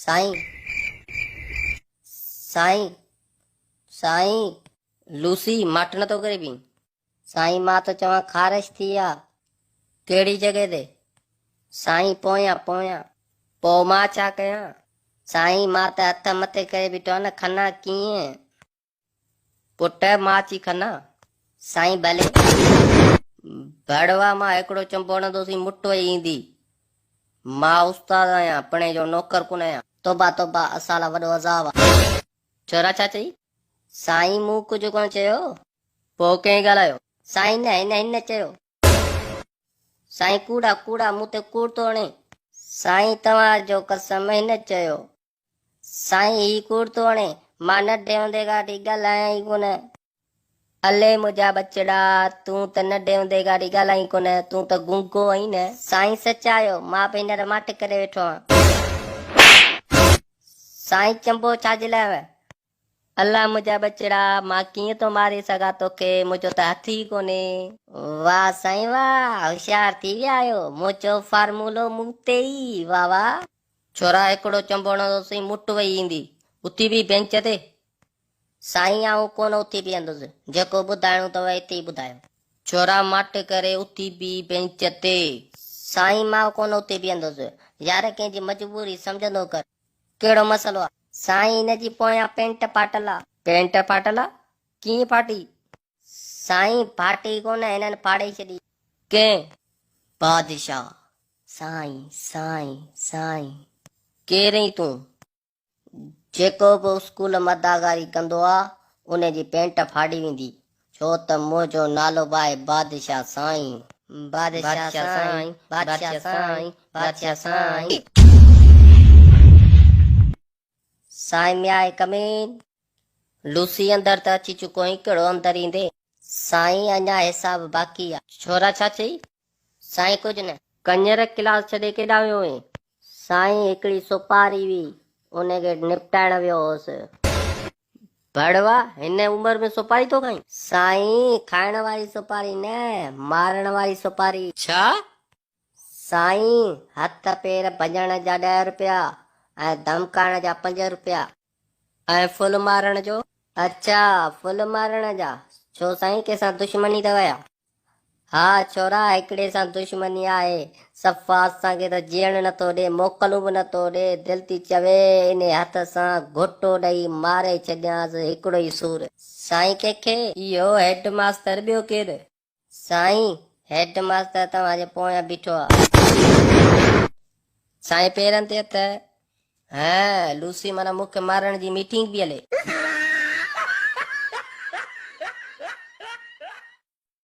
Sai Sai Sai Lucy मट न तो करे भी साईं मां तो चवां खारिश थी आ कहिड़ी जॻह ते साईं पोयां पोयां पोइ मां छा कयां साईं मां त हथ मथे करे बीठो आहियां न खना कीअं पुट मां अची खना साईं भले भड़वा मां हिकिड़ो चंबो हणंदोसीं मुटो ई ईंदी मां उस्ताद आहियां पणे जो नौकर कोन आहियां तोबा तोबा असां लाइ वॾो अज़ाब आहे छोरा छा चई साईं मूं कुझु कोन चयो पोइ कंहिं ॻाल्हायो साईं न हिन चयो साईं कूड़ा कूड़ा मूं ते कूड़ थो हणे साईं तव्हांजो कसम हिन चयो साईं ही कूड़ थो हणे मां न ॾेवंदे गाॾी ॻाल्हायां ई कोन अले मुंहिंजा बचड़ा तूं त न ॾेवंदे गाॾी ॻाल्हाई कोन तूं त गुंगो आहीं न साईं सचायो मां बि हींअर माठ करे वेठो आहियां साईं चंबो छाजे लाइ अल्लाह मुंहिंजा बचड़ा मां कीअं थो मारे सघां तोखे मुंहिंजो त हथ ई कोन्हे वाह साईं वाह होशियार थी विया आहियो मुंहिंजो फार्मूलो मूं ते ई वाह वाह छोरा हिकिड़ो चंबो हणंदोसीं मुट वेही ईंदी उथी बि बेंच ते साईं आऊं कोन उथी बीहंदुसि जेको ॿुधाइणो अथव हिते ई ॿुधायो छोरा मट करे उथी बि बेंच ते साईं मां कोन उथी बीहंदुसि यार कंहिंजी मजबूरी सम्झंदो कर कहिड़ो मसलो आहे साईं हिनजी पोयां पेंट फाटल आहे कीअं फाटी साईं फाटी कोन हिननि फाड़े छॾी कंहिं बादशाह साईं साईं साईं केरई तूं जेको बि स्कूल मदागारी कंदो आहे उनजी पेंट फाड़ी वेंदी छो त मुंहिंजो नालो बि आहे बादशाह साईं बादशाह साईं बादशाह साईं बादशाह साईं साईं में आए कमीन लूसी अंदर त अची चुको आहीं कहिड़ो अंदर ईंदे साईं अञा हिसाब बाक़ी आहे छोरा छा चई साईं कुझु न कंजर क्लास छॾे केॾा वियो हुई साईं हिकिड़ी सुपारी हुई उनखे निपटाइण वियो हुअसि भड़वा हिन उमिरि में सुपारी थो खाई साईं खाइण वारी सुपारी न मारण वारी सुपारी छा साईं हथ पेर भॼण जा 10 रुपया ऐं धमकाइण जा 5 रुपया ऐं फुल मारण जो अच्छा फुल मारण जा छो साईं कंहिंसां दुश्मनी अथव या हा छोरा हिकिड़े सां दुश्मनी आहे सफ़ा असांखे त जीअण नथो ॾे मोकलूं बि नथो ॾे दिलि थी चवे इन हथ सां घोटो ॾेई मारे छॾियांसि हिकिड़ो ई सूर साईं कंहिंखे इहो हेड मास्टर ॿियो केरु साईं हेड मास्टर तव्हांजे पोयां बीठो आहे साईं पेरनि ते हथ हा लूसी माना मूंखे मारण जी मीटिंग बि हले